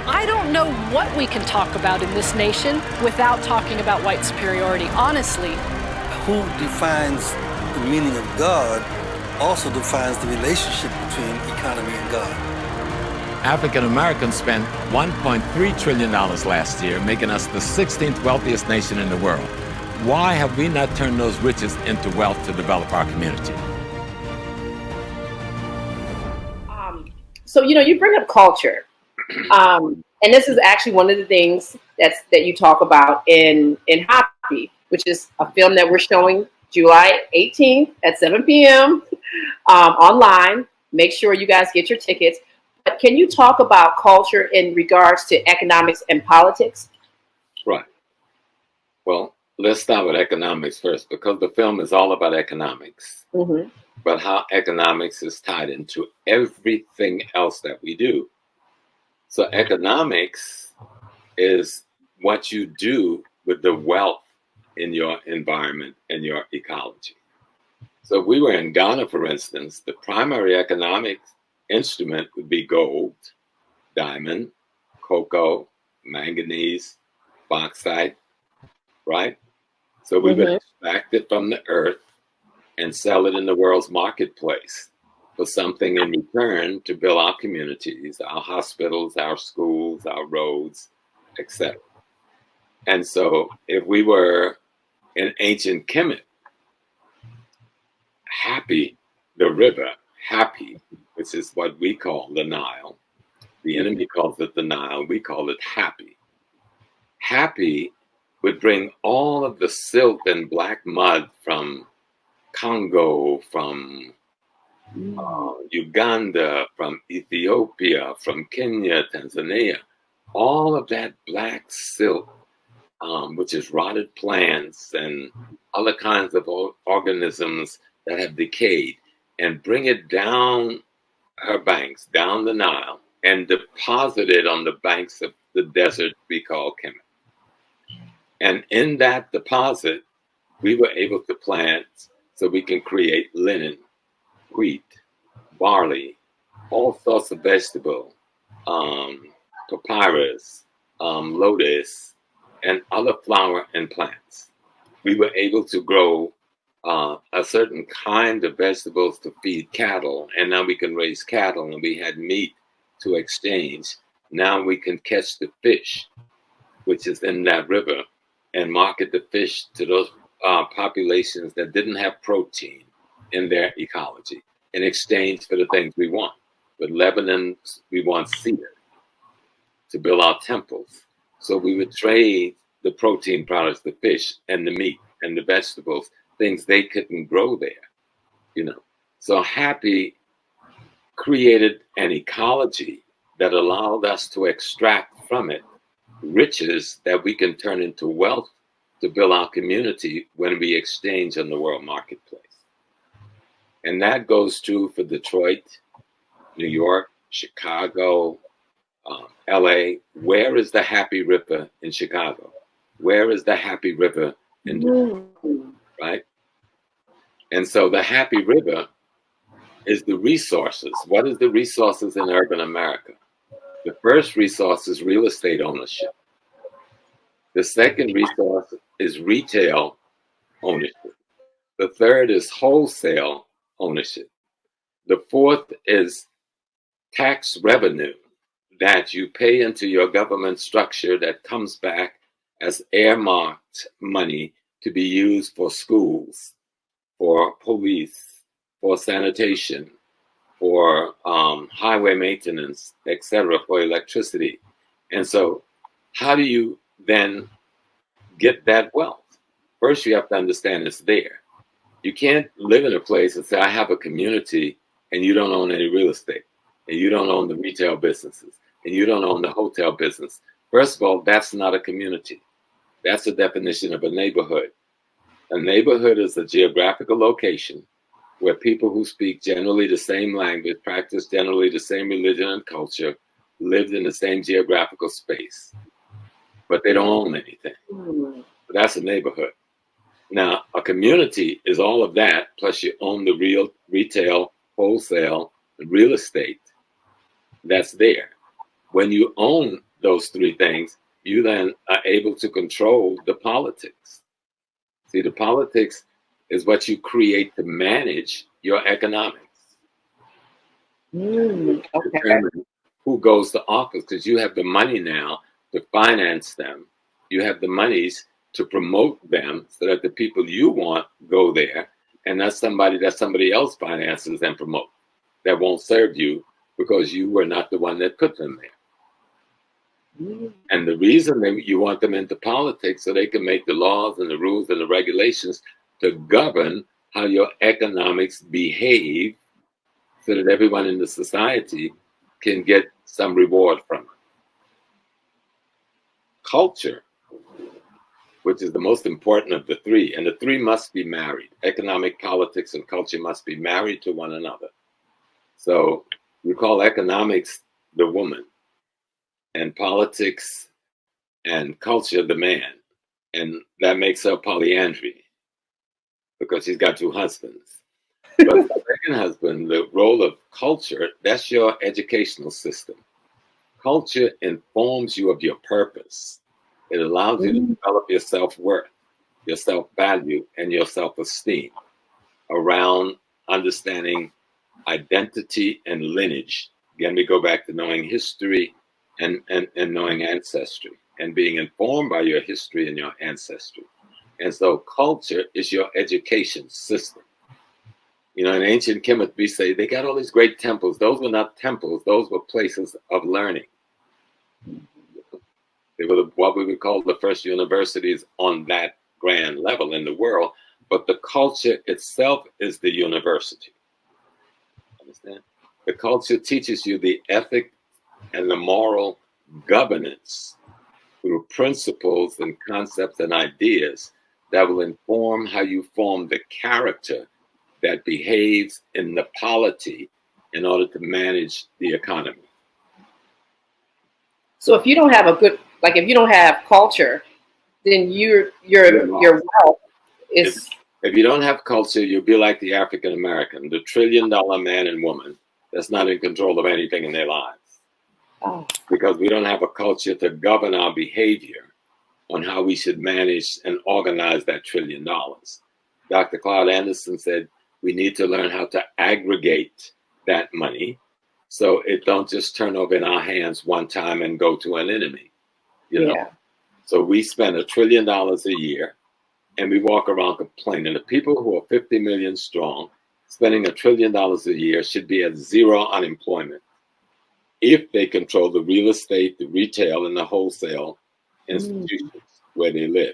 I don't know what we can talk about in this nation without talking about white superiority, honestly. Who defines the meaning of God also defines the relationship between economy and God. African Americans spent $1.3 trillion last year, making us the 16th wealthiest nation in the world. Why have we not turned those riches into wealth to develop our community? So, you bring up culture. And this is actually one of the things that you talk about in HAPI, which is a film that we're showing July 18th at 7 p.m. Online. Make sure you guys get your tickets. But can you talk about culture in regards to economics and politics? Right. Well, let's start with economics first, because the film is all about economics, but how economics is tied into everything else that we do. So economics is what you do with the wealth in your environment and your ecology. So if we were in Ghana, for instance, the primary economic instrument would be gold, diamond, cocoa, manganese, bauxite, right? So we would extract it from the earth and sell it in the world's marketplace for something in return to build our communities, our hospitals, our schools, our roads, etc. And so if we were in ancient Kemet, HAPI, the river, HAPI, which is what we call the Nile. The enemy calls it the Nile. We call it HAPI. HAPI would bring all of the silt and black mud from Congo, from Uganda, from Ethiopia, from Kenya, Tanzania, all of that black silt, which is rotted plants and other kinds of organisms that have decayed, and bring it down her banks, down the Nile, and deposit it on the banks of the desert we call Kemet. And in that deposit, we were able to plant so we can create linen, wheat, barley, all sorts of vegetable, papyrus, lotus, and other flower and plants. We were able to grow a certain kind of vegetables to feed cattle, and now we can raise cattle, and we had meat to exchange. Now we can catch the fish, which is in that river, and market the fish to those populations that didn't have protein in their ecology in exchange for the things we want. With Lebanon, we want cedar to build our temples. So we would trade the protein products, the fish and the meat and the vegetables, things they couldn't grow there, So HAPI created an ecology that allowed us to extract from it riches that we can turn into wealth to build our community when we exchange on the world marketplace. And that goes true for Detroit, New York, Chicago, LA. Where is the HAPI River in Chicago? Where is the HAPI River in Detroit? Right? And so the HAPI River is the resources. What is the resources in urban America? The first resource is real estate ownership. The second resource is retail ownership. The third is wholesale ownership. The fourth is tax revenue that you pay into your government structure that comes back as earmarked money to be used for schools, for police, for sanitation, for highway maintenance, etc., for electricity. And so how do you then get that wealth? First, you have to understand it's there. You can't live in a place and say, I have a community, and you don't own any real estate, and you don't own the retail businesses, and you don't own the hotel business. First of all, that's not a community. That's the definition of a neighborhood. A neighborhood is a geographical location where people who speak generally the same language, practice generally the same religion and culture, lived in the same geographical space, but they don't own anything. But that's a neighborhood. Now, a community is all of that, plus you own the real retail, wholesale, real estate that's there. When you own those three things, you then are able to control the politics. See, the politics is what you create to manage your economics. Okay. Determine who goes to office, because you have the money now to finance them. You have the monies to promote them so that the people you want go there, and that's somebody that somebody else finances and promotes that won't serve you because you were not the one that put them there. And the reason that you want them into politics so they can make the laws and the rules and the regulations to govern how your economics behave so that everyone in the society can get some reward from it. Culture, which is the most important of the three, and the three must be married. Economic, politics, and culture must be married to one another. So we call economics the woman, and politics and culture the man. And that makes her polyandry because she's got two husbands. But the second husband, the role of culture, that's your educational system. Culture informs you of your purpose. It allows you to develop your self-worth, your self-value, and your self-esteem around understanding identity and lineage. Again, we go back to knowing history and knowing ancestry and being informed by your history and your ancestry. And so culture is your education system. You know, in ancient Kemet, we say they got all these great temples. Those were not temples. Those were places of learning. They were what we would call the first universities on that grand level in the world. But the culture itself is the university. Understand? The culture teaches you the ethic and the moral governance through principles and concepts and ideas that will inform how you form the character that behaves in the polity in order to manage the economy. So if you don't have a good, like if you don't have culture, then your wealth is. If you don't have culture, you'll be like the African American, the $1 trillion man and woman that's not in control of anything in their lives. Oh. Because we don't have a culture to govern our behavior on how we should manage and organize that $1 trillion. Dr. Claude Anderson said we need to learn how to aggregate that money so it don't just turn over in our hands one time and go to an enemy. You know? So we spend $1 trillion a year and we walk around complaining. The people who are 50 million strong, spending $1 trillion a year should be at zero unemployment if they control the real estate, the retail, and the wholesale institutions where they live.